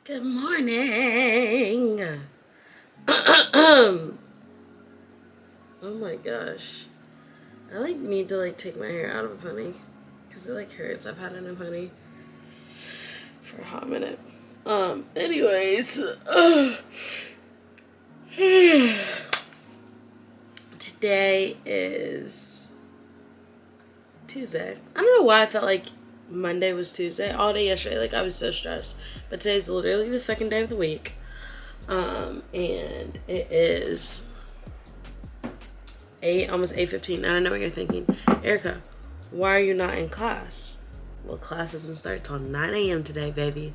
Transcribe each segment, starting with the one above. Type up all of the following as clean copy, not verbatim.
Good morning. Oh my gosh. I need to take my hair out of a pony because it hurts. I've had it in a pony for a hot minute. Anyways, today is Tuesday. I don't know why I felt like Monday was Tuesday. All day yesterday, I was so stressed. But today's literally the second day of the week. And it is almost 8:15. And I know what you're thinking. Erica, why are you not in class? Well, class doesn't start till 9 a.m. today, baby.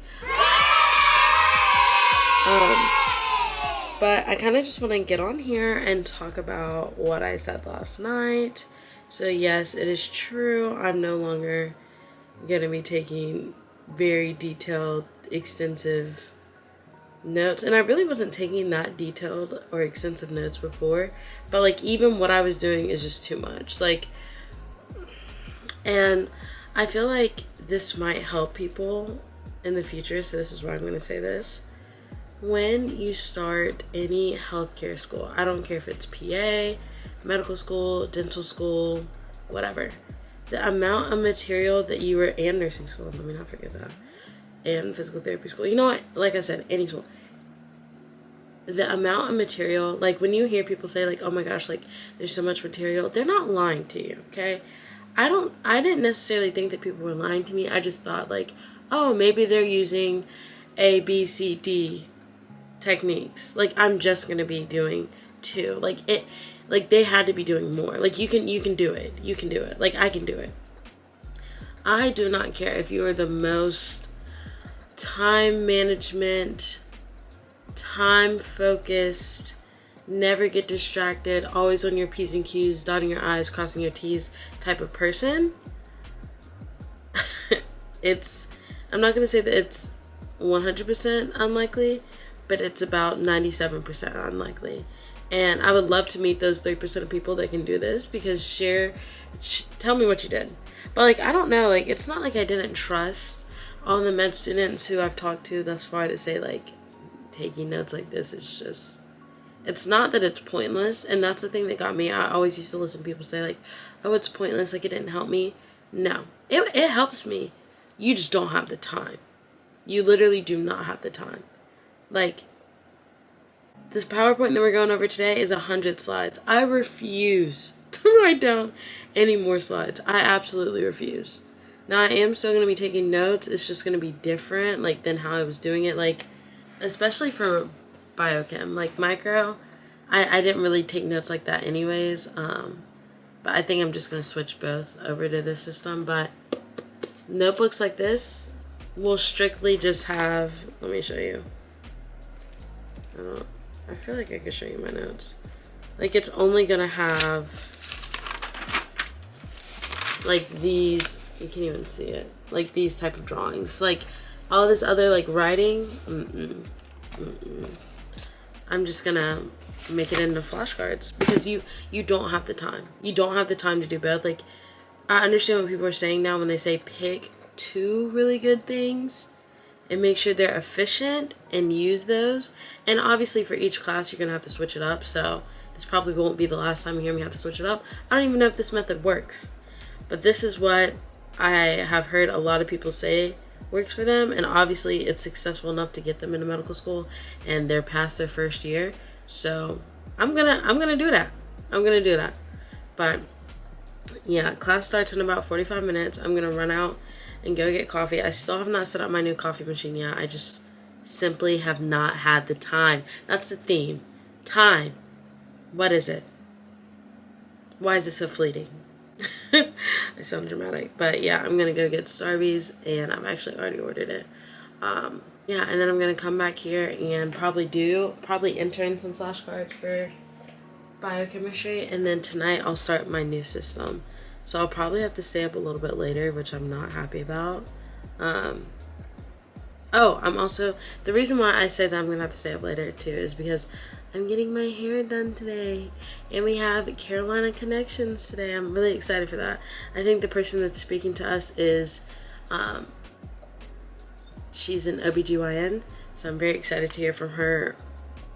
But I kind of just want to get on here and talk about what I said last night. So yes, it is true. I'm no longer going to be taking very detailed, extensive notes. And I really wasn't taking that detailed or extensive notes before. But even what I was doing is just too much. And I feel like this might help people in the future. So this is why I'm going to say this. When you start any healthcare school, I don't care if it's PA, medical school, dental school, whatever, the amount of material that you were, and nursing school, let me not forget that, and physical therapy school, you know what, like I said, any school, the amount of material, when you hear people say oh my gosh, there's so much material, they're not lying to you, okay? I didn't necessarily think that people were lying to me. I just thought oh, maybe they're using A, B, C, D techniques. I'm just gonna be doing two. They had to be doing more. You can do it. You can do it. I can do it. I do not care if you are the most time management, time focused, never get distracted, always on your P's and Q's, dotting your I's, crossing your T's type of person. I'm not gonna say that it's 100% unlikely, but it's about 97% unlikely. And I would love to meet those 3% of people that can do this, because tell me what you did. But I don't know, it's not like I didn't trust all the med students who I've talked to thus far that say taking notes like this is just, it's not that it's pointless. And that's the thing that got me. I always used to listen to people say oh, it's pointless, it didn't help me. No, it helps me. You just don't have the time. You literally do not have the time. This PowerPoint that we're going over today is 100 slides. I refuse to write down any more slides. I absolutely refuse. Now, I am still going to be taking notes. It's just going to be different, than how I was doing it. Especially for biochem. Micro, I didn't really take notes like that anyways. But I think I'm just going to switch both over to this system. But notebooks like this will strictly just have, let me show you. I feel like I could show you my notes. It's only gonna have these, you can't even see it, these type of drawings. All this other writing, I'm just gonna make it into flashcards, because you don't have the time. You don't have the time to do both. I understand what people are saying now when they say pick two really good things and make sure they're efficient and use those. And obviously for each class, you're going to have to switch it up. So this probably won't be the last time you hear me have to switch it up. I don't even know if this method works. But this is what I have heard a lot of people say works for them. And obviously it's successful enough to get them into medical school, and they're past their first year. So I'm gonna do that. I'm going to do that. But yeah, class starts in about 45 minutes. I'm going to run out and go get coffee. I still have not set up my new coffee machine yet. I just simply have not had the time. That's the theme. Time. What is it? Why is it so fleeting? I sound dramatic. But yeah, I'm going to go get Starbucks, and I've actually already ordered it. Yeah, and then I'm going to come back here and probably enter in some flashcards for biochemistry. And then tonight I'll start my new system. So I'll probably have to stay up a little bit later, which I'm not happy about. I'm also, the reason why I say that I'm going to have to stay up later too is because I'm getting my hair done today. And we have Carolina Connections today. I'm really excited for that. I think the person that's speaking to us is, she's an OBGYN. So I'm very excited to hear from her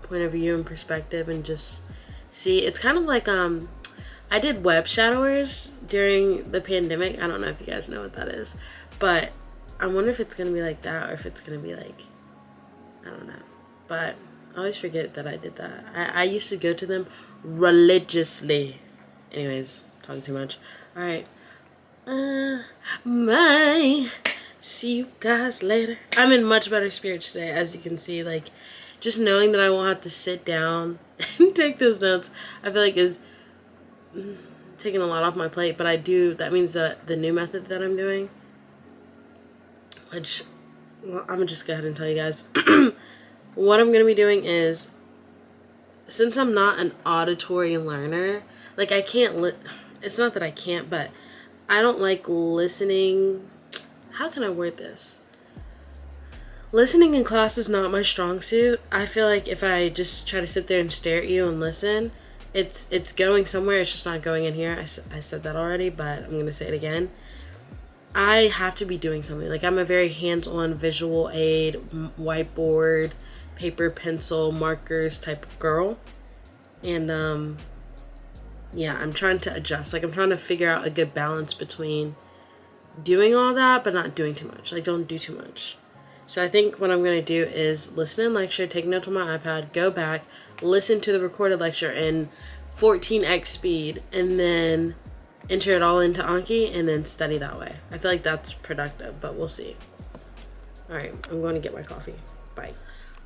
point of view and perspective, and just see. It's kind of like I did web shadowers during the pandemic. I don't know if you guys know what that is, but I wonder if it's gonna be like that, or if it's gonna be like, I don't know. But I always forget that I did that. I used to go to them religiously. Anyways, talking too much. All right. Bye. See you guys later. I'm in much better spirits today, as you can see. Like, just knowing that I won't have to sit down and take those notes, I feel like is taking a lot off my plate. But I do. That means that the new method that I'm doing, which, well, I'm gonna just go ahead and tell you guys. What I'm gonna be doing is, since I'm not an auditory learner, like I can't. It's not that I can't, but I don't like listening. How can I word this? Listening in class is not my strong suit. I feel like if I just try to sit there and stare at you and listen, it's going somewhere. It's just not going in here. I said that already, but I'm gonna say it again. I have to be doing something. Like, I'm a very hands-on visual aid, whiteboard, paper, pencil, markers type of girl. And yeah, I'm trying to adjust. Like, I'm trying to figure out a good balance between doing all that but not doing too much. Like, don't do too much. So I think what I'm going to do is listen in lecture, take notes on my iPad, go back, listen to the recorded lecture in 14x speed, and then enter it all into Anki and then study that way. I feel like that's productive, but we'll see. Alright, I'm going to get my coffee. Bye.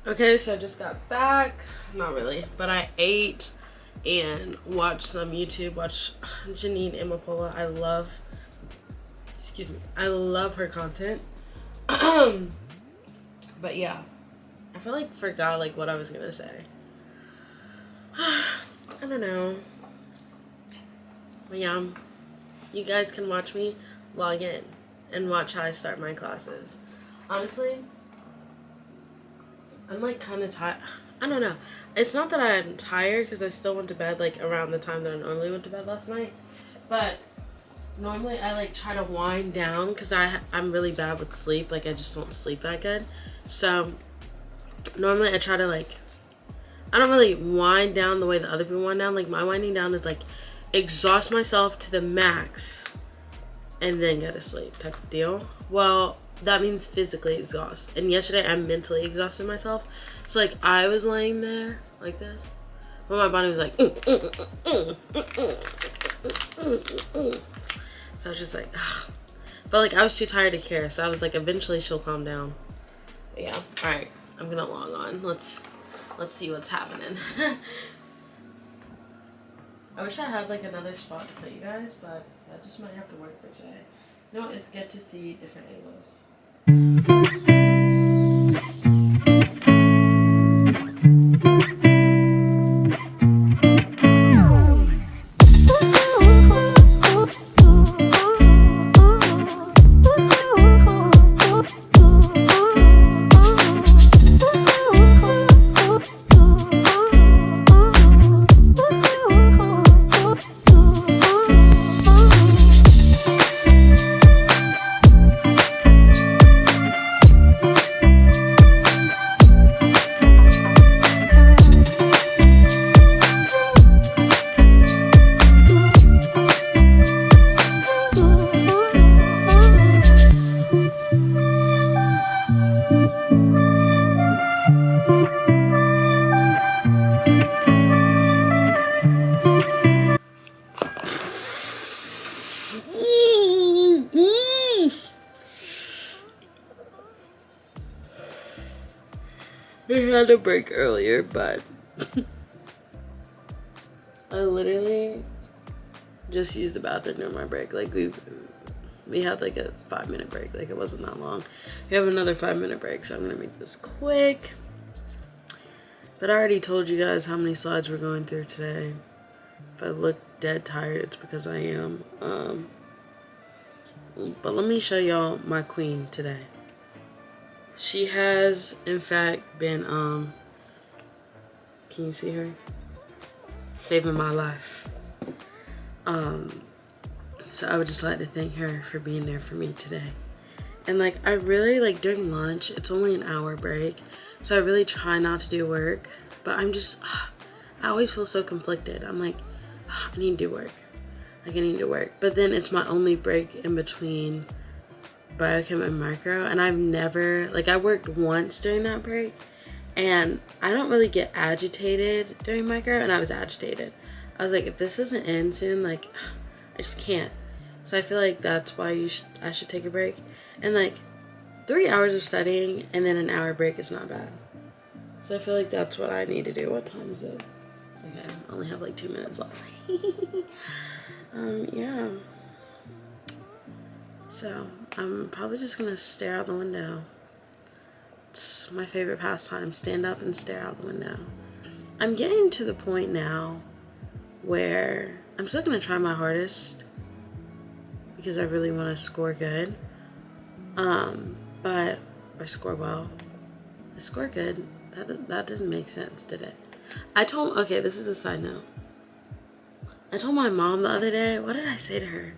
Okay, so I just got back. Not really, but I ate and watched some YouTube. Watched Janine Amapola. I love her content. But yeah, I feel like forgot like what I was gonna say. I don't know. But yeah, you guys can watch me log in and watch how I start my classes. Honestly, I'm like kind of tired. I don't know. It's not that I'm tired, because I still went to bed like around the time that I normally went to bed last night. But normally I like try to wind down, because I'm really bad with sleep. Like, I just don't sleep that good. So normally I try to like, I don't really wind down the way that other people wind down. Like, my winding down is like exhaust myself to the max and then go to sleep type of deal. Well, that means physically exhaust. And yesterday I mentally exhausted myself. So like, I was laying there like this, but my body was like, So I was just like, ugh. But like, I was too tired to care. So I was like, eventually she'll calm down. But yeah, all right, I'm gonna log on. Let's see what's happening. I wish I had like another spot to put you guys, but that just might have to work for today. No, it's good to see different angles. We had a break earlier, but I literally just used the bathroom during my break. Like, we had like a 5-minute break. Like, it wasn't that long. We have another 5-minute break, so I'm gonna make this quick. But I already told you guys how many slides we're going through today. If I look dead tired, it's because I am. But let me show y'all my queen today. She has, in fact, been, can you see her? Saving my life. So I would just like to thank her for being there for me today. And like, I really, like, during lunch, it's only an hour break, So I really try not to do work, but I'm just, I always feel so conflicted. I'm like, I need to do work. Like, I need to work. But then it's my only break in between biochem and micro. And I've never, like, I worked once during that break. And I don't really get agitated during micro. And I was agitated. I was like, if this doesn't end soon, like, I just can't. So I feel like that's why I should take a break. And like 3 hours of studying and then an hour break is not bad. So I feel like that's what I need to do. What time is it? Okay, I only have like 2 minutes left. Yeah. So I'm probably just gonna stare out the window. It's my favorite pastime, stand up and stare out the window. I'm getting to the point now where I'm still gonna try my hardest because I really want to score good. But or score well. I score good. That didn't make sense, did it? Okay, this is a side note. I told my mom the other day, what did I say to her?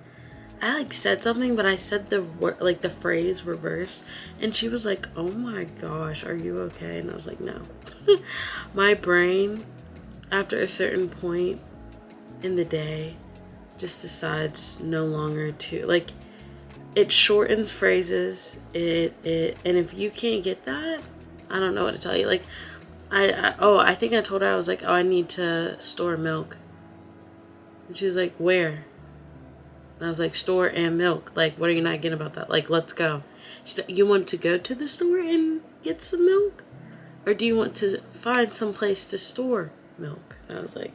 I like said something, but I said the word, like the phrase reverse, and she was like, "Oh my gosh, are you okay?" And I was like, "No." My brain, after a certain point in the day, just decides no longer to, like, it shortens phrases. And if you can't get that, I don't know what to tell you. Like, I think I told her, I was like, "Oh, I need to store milk." And she was like, "Where?" And I was like, "Store and milk. Like, what are you not getting about that? Like, let's go." She said, "You want to go to the store and get some milk? Or do you want to find some place to store milk?" And I was like,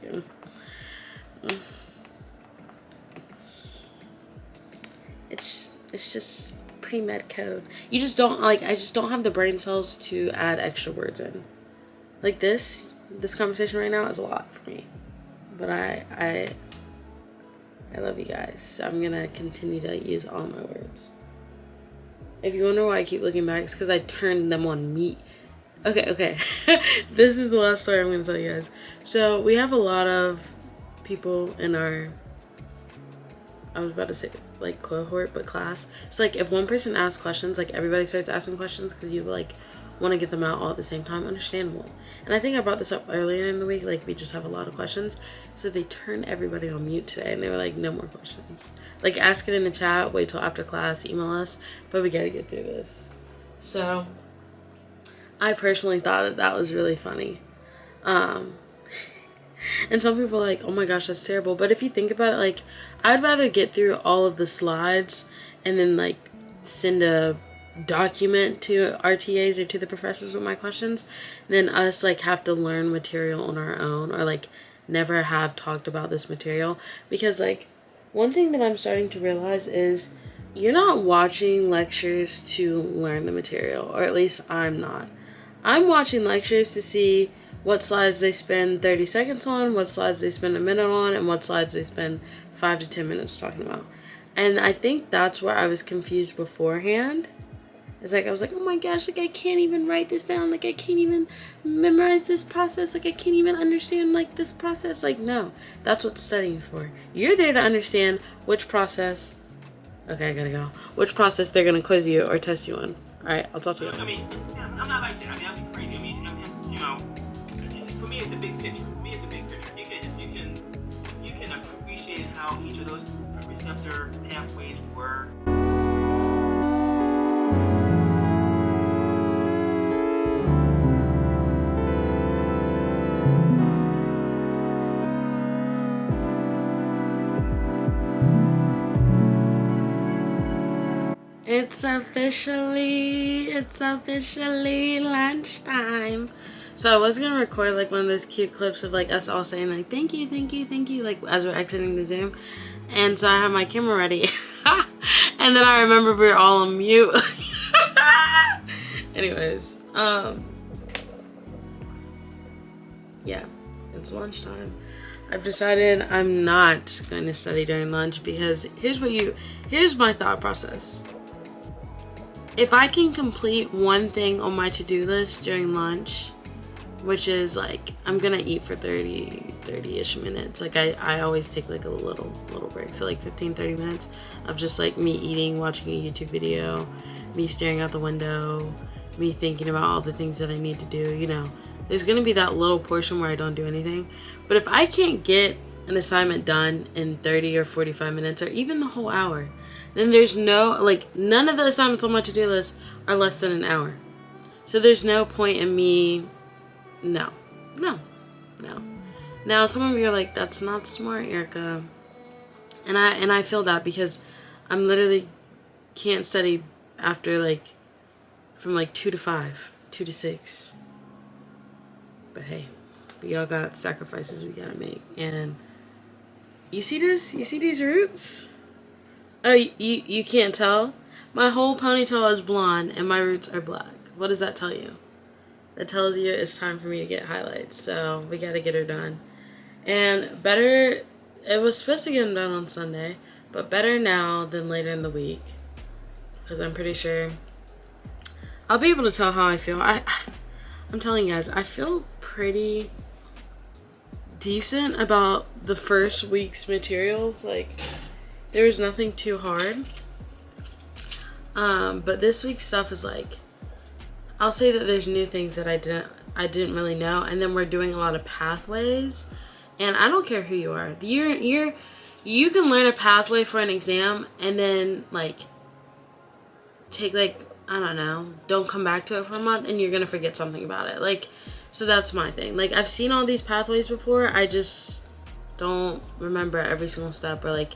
It's just pre-med code. You just don't, like, I just don't have the brain cells to add extra words in. Like this conversation right now is a lot for me. But I love you guys. So I'm gonna continue to use all my words. If you wonder why I keep looking back, it's because I turned them on me. Okay. This is the last story I'm gonna tell you guys. So we have a lot of people in our, I was about to say like cohort, but class. So like if one person asks questions, like everybody starts asking questions because you like want to get them out all at the same time. Understandable. And I think I brought this up earlier in the week, like we just have a lot of questions. So they turned everybody on mute today and they were like, "No more questions. Like ask it in the chat, wait till after class, email us, but we gotta get through this." So I personally thought that was really funny. And some people are like, "Oh my gosh, that's terrible." But if you think about it, like, I'd rather get through all of the slides and then like send a document to RTAs or to the professors with my questions than us like have to learn material on our own or like never have talked about this material. Because like one thing that I'm starting to realize is you're not watching lectures to learn the material, or at least I'm not. I'm watching lectures to see what slides they spend 30 seconds on, what slides they spend a minute on, and what slides they spend 5 to 10 minutes talking about. And I think that's where I was confused beforehand. It's like, I was like, "Oh my gosh, like I can't even write this down. Like I can't even memorize this process. Like I can't even understand like this process." Like, no, that's what studying's for. You're there to understand which process, okay, I gotta go, which process they're gonna quiz you or test you on. All right, I'll talk to you. I mean, I'm not like that. I mean, I'd be crazy. I mean, you know, for me, it's the big picture. For me, it's the big picture. You can appreciate how each of those receptor pathways work. It's officially lunchtime. So I was gonna record like one of those cute clips of like us all saying like thank you, like as we're exiting the Zoom. And so I have my camera ready. And then I remember we were all on mute. Anyways, yeah, it's lunchtime. I've decided I'm not going to study during lunch because here's my thought process. If I can complete one thing on my to-do list during lunch, which is like I'm gonna eat for 30-ish minutes. Like I always take like a little break. So like 15-30 minutes of just like me eating, watching a YouTube video, me staring out the window, me thinking about all the things that I need to do, you know. There's going to be that little portion where I don't do anything. But if I can't get an assignment done in 30 or 45 minutes or even the whole hour, then there's no, like, none of the assignments on my to-do list are less than an hour. So there's no point in me, no. Now, some of you are like, that's not smart, Erica. And I feel that because I'm literally can't study after, like, from, like, 2 to 5, 2 to 6. But hey, we all got sacrifices we gotta make. And you see this? You see these roots? Oh, you can't tell? My whole ponytail is blonde and my roots are black. What does that tell you? That tells you it's time for me to get highlights. So we gotta get her done. And better, it was supposed to get them done on Sunday, but better now than later in the week. Because I'm pretty sure I'll be able to tell how I feel. I'm telling you guys, I feel pretty decent about the first week's materials. Like, there was nothing too hard. But this week's stuff is like, I'll say that there's new things that I didn't really know, and then we're doing a lot of pathways. And I don't care who you are. You can learn a pathway for an exam and then, like, take, like, I don't know, don't come back to it for a month and you're gonna forget something about it. Like, so that's my thing. Like, I've seen all these pathways before. I just don't remember every single step or, like,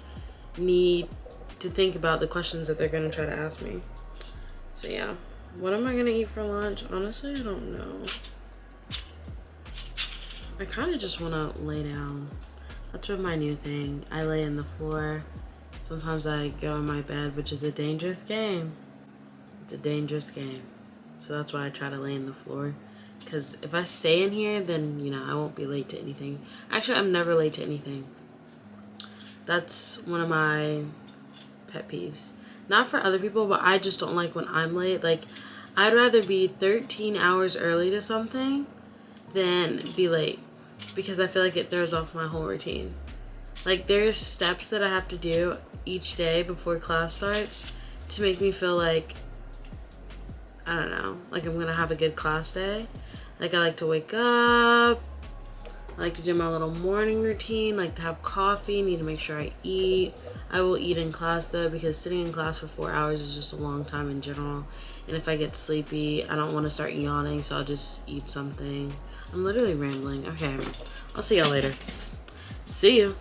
need to think about the questions that they're gonna try to ask me. So yeah, what am I gonna eat for lunch? Honestly, I don't know. I kind of just want to lay down. That's been my new thing. I lay in the floor. Sometimes I go in my bed, which is a dangerous game. It's a dangerous game. So that's why I try to lay in the floor. Because if I stay in here, then, you know, I won't be late to anything. Actually, I'm never late to anything. That's one of my pet peeves. Not for other people, but I just don't like when I'm late. Like, I'd rather be 13 hours early to something than be late. Because I feel like it throws off my whole routine. Like, there's steps that I have to do each day before class starts to make me feel like, I don't know, like I'm gonna have a good class day. Like, I like to wake up, I like to do my little morning routine, like to have coffee, need to make sure I eat. I will eat in class though, because sitting in class for 4 hours is just a long time in general. And if I get sleepy, I don't want to start yawning, so I'll just eat something. I'm literally rambling. Okay, I'll see y'all later. See you.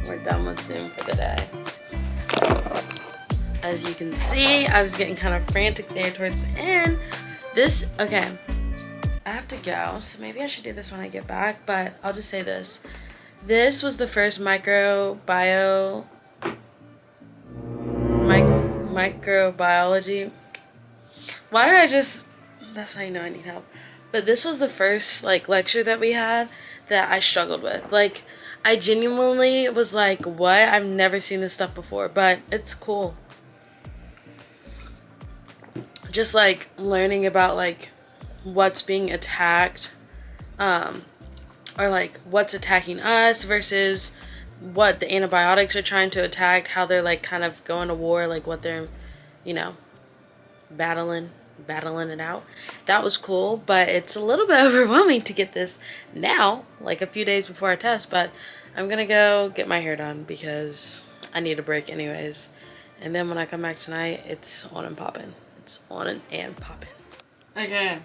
We're done with Zoom for the day. As you can see, I was getting kind of frantic there towards the end. Okay, I have to go, so maybe I should do this when I get back, but I'll just say this. This was the first microbiology. Why did I just, that's how you know I need help. But this was the first, like, lecture that we had that I struggled with. Like, I genuinely was like, what? I've never seen this stuff before, but it's cool. Just, like, learning about, like, what's being attacked, or, like, what's attacking us versus what the antibiotics are trying to attack, how they're, like, kind of going to war, like, what they're, you know, battling it out. That was cool, but it's a little bit overwhelming to get this now, like a few days before our test, but I'm gonna go get my hair done because I need a break anyways. And then when I come back tonight, it's on and popping. It's on and popping. Okay,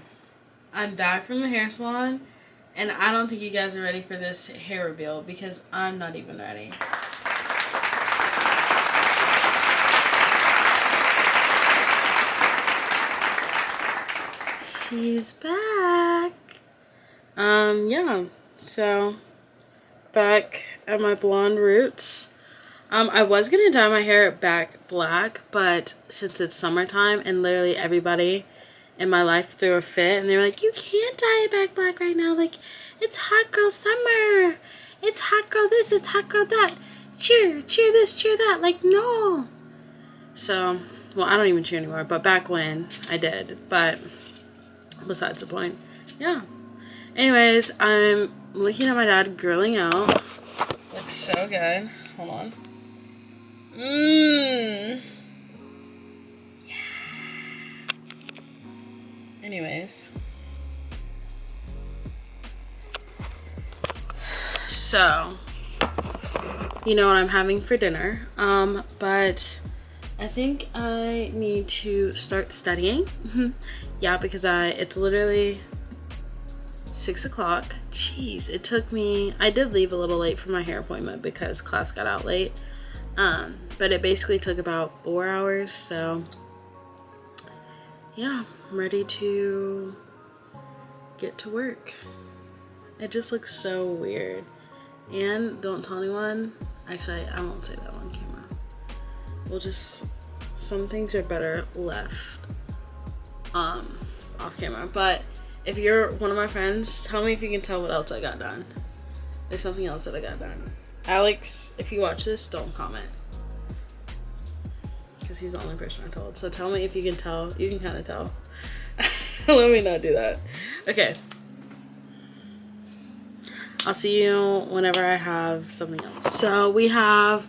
I'm back from the hair salon, and I don't think you guys are ready for this hair reveal because I'm not even ready. She's back. Yeah, so back at my blonde roots. I was gonna dye my hair back black, but since it's summertime and literally everybody in my life threw a fit, and they were like, you can't dye it back black right now. Like, it's hot girl summer. It's hot girl this, it's hot girl that. Cheer this, cheer that. Like, no. So, well, I don't even cheer anymore, but back when I did. But besides the point. Yeah. Anyways, I'm looking at my dad grilling out. Looks so good. Hold on. Mmm. Anyways. So, you know what I'm having for dinner. But I think I need to start studying. Yeah, because it's literally 6 o'clock. Jeez, it took me, I did leave a little late for my hair appointment because class got out late. But it basically took about 4 hours, so yeah, I'm ready to get to work. It just looks so weird. And don't tell anyone. Actually, I won't say that on camera. We'll just, some things are better left off camera. But if you're one of my friends, tell me if you can tell what else I got done. There's something else that I got done. Alex, if you watch this, don't comment. Because he's the only person I told. So tell me if you can tell. You can kind of tell. Let me not do that. Okay. I'll see you whenever I have something else. So we have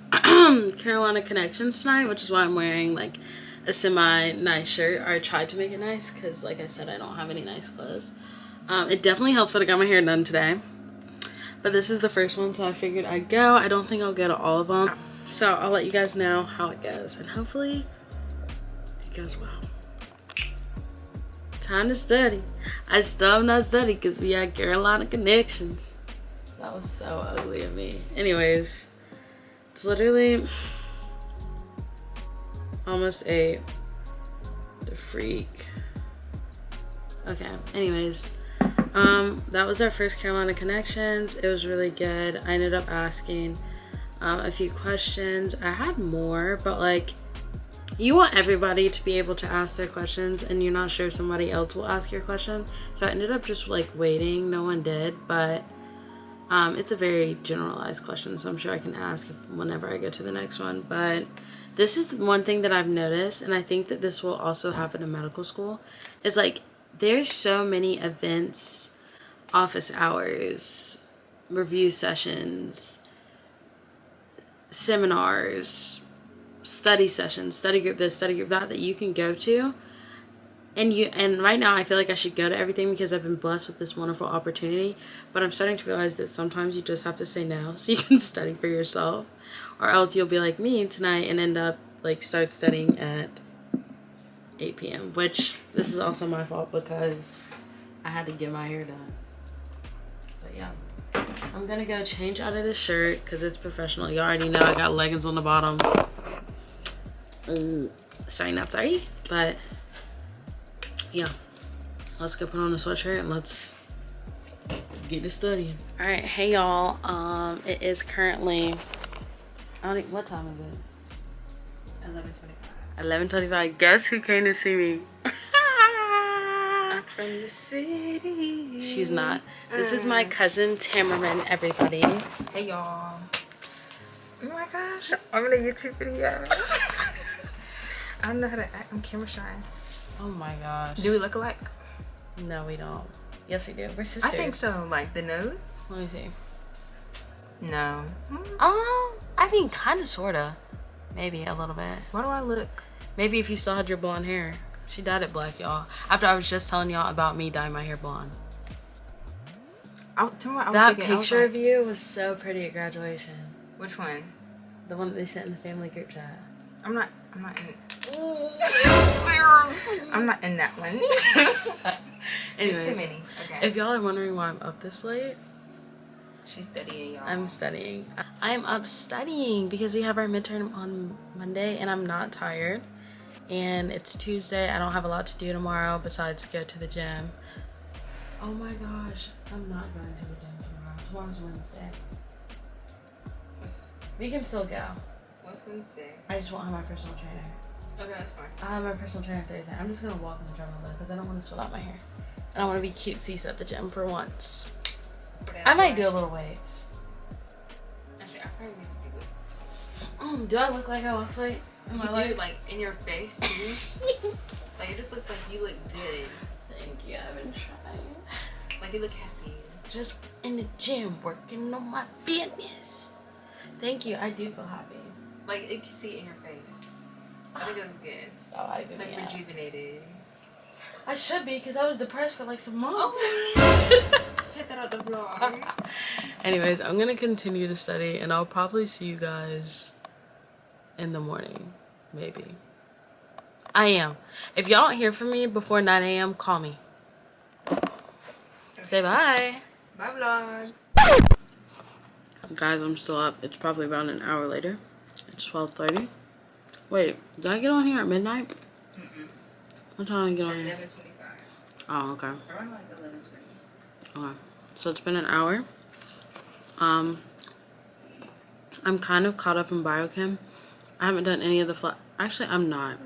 Carolina Connections tonight, which is why I'm wearing like a semi-nice shirt. Or I tried to make it nice because, like I said, I don't have any nice clothes. It definitely helps that I got my hair done today. But this is the first one, so I figured I'd go. I don't think I'll go to all of them. So I'll let you guys know how it goes. And hopefully it goes well. Time to study. I still have not studied because we had Carolina Connections. That was so ugly of me. Anyways, it's literally almost 8. The freak. Okay, anyways. That was our first Carolina Connections. It was really good. I ended up asking a few questions. I had more, but like, you want everybody to be able to ask their questions, and you're not sure somebody else will ask your question. So I ended up just like waiting. No one did, but it's a very generalized question, so I'm sure I can ask whenever I go to the next one. But this is one thing that I've noticed, and I think that this will also happen in medical school, is like there's so many events, office hours, review sessions, seminars, study sessions, study group this, study group that you can go to. And right now I feel like I should go to everything because I've been blessed with this wonderful opportunity, but I'm starting to realize that sometimes you just have to say no so you can study for yourself, or else you'll be like me tonight and end up like start studying at 8 p.m. which this is also my fault because I had to get my hair done. But yeah, I'm gonna go change out of this shirt because it's professional. You already know I got leggings on the bottom. Sorry, not sorry, but yeah, let's go put on a sweatshirt and let's get to studying. All right, hey y'all. It is currently, what time is it? 11:25. 11:25. Guess who came to see me? I'm from the city. She's not. This is my cousin Tamaraman, everybody. Hey y'all. Oh my gosh, I'm in a YouTube video. I don't know how to act. I'm camera shy. Oh my gosh. Do we look alike? No, we don't. Yes, we do. We're sisters. I think so. Like the nose? Let me see. No. I think kind of, sort of. Maybe a little bit. Why do I look? Maybe if you still had your blonde hair. She dyed it black, y'all. After I was just telling y'all about me dyeing my hair blonde. That picture of you was so pretty at graduation. Which one? The one that they sent in the family group chat. I'm not in I'm not in that one. Anyways, There's too many. Okay. If y'all are wondering why I'm up this late, She's studying, y'all. I'm studying. I'm up studying because we have our midterm on Monday and I'm not tired. And it's Tuesday. I don't have a lot to do tomorrow besides go to the gym. Oh my gosh, I'm not going to the gym tomorrow. Tomorrow's Wednesday. We can still go. What's Wednesday? I just won't have my personal trainer. Okay, that's fine. I have my personal trainer Thursday. I'm just gonna walk in the gym a little bit because I don't want to sweat out my hair. And I want to be cutesy at the gym for once. I might do a little weights. Actually, I probably need to do it. Do I look like I lost weight? You do, like, in your face, too. Like, it just looks like you look good. Thank you. I've been trying. Like, you look happy. Just in the gym working on my fitness. Thank you. I do feel happy. Like, you can see it in your face. I think it looks good. Stop hyping Like, me up. rejuvenated. I should be because I was depressed for like some months. Take that out the vlog. Anyways, I'm gonna continue to study and I'll probably see you guys in the morning. Maybe. I am. If y'all don't hear from me before 9 a.m., call me. Say bye. Bye, vlog. Guys, I'm still up. It's probably around an hour later. It's 12:30. Wait, did I get on here at midnight? What time did I get on here? 11:25. Oh, okay. Around like 11:20. Okay. So it's been an hour. I'm kind of caught up in biochem. I haven't done any of the Actually, I'm not.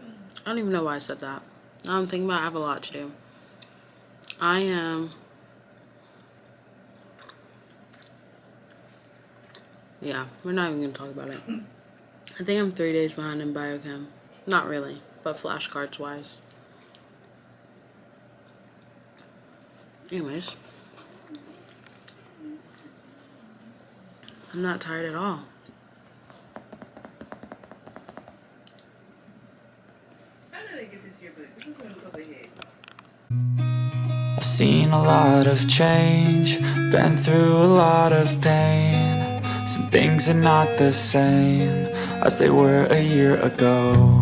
I don't even know why I said that. Now I'm thinking about it, I have a lot to do. I am... Yeah, we're not even going to talk about it. I think I'm 3 days behind in biochem. Not really, but flashcards wise. Anyways. I'm not tired at all. I know they get this year, but this is gonna go ahead. I've seen a lot of change, been through a lot of pain. Some things are not the same as they were a year ago.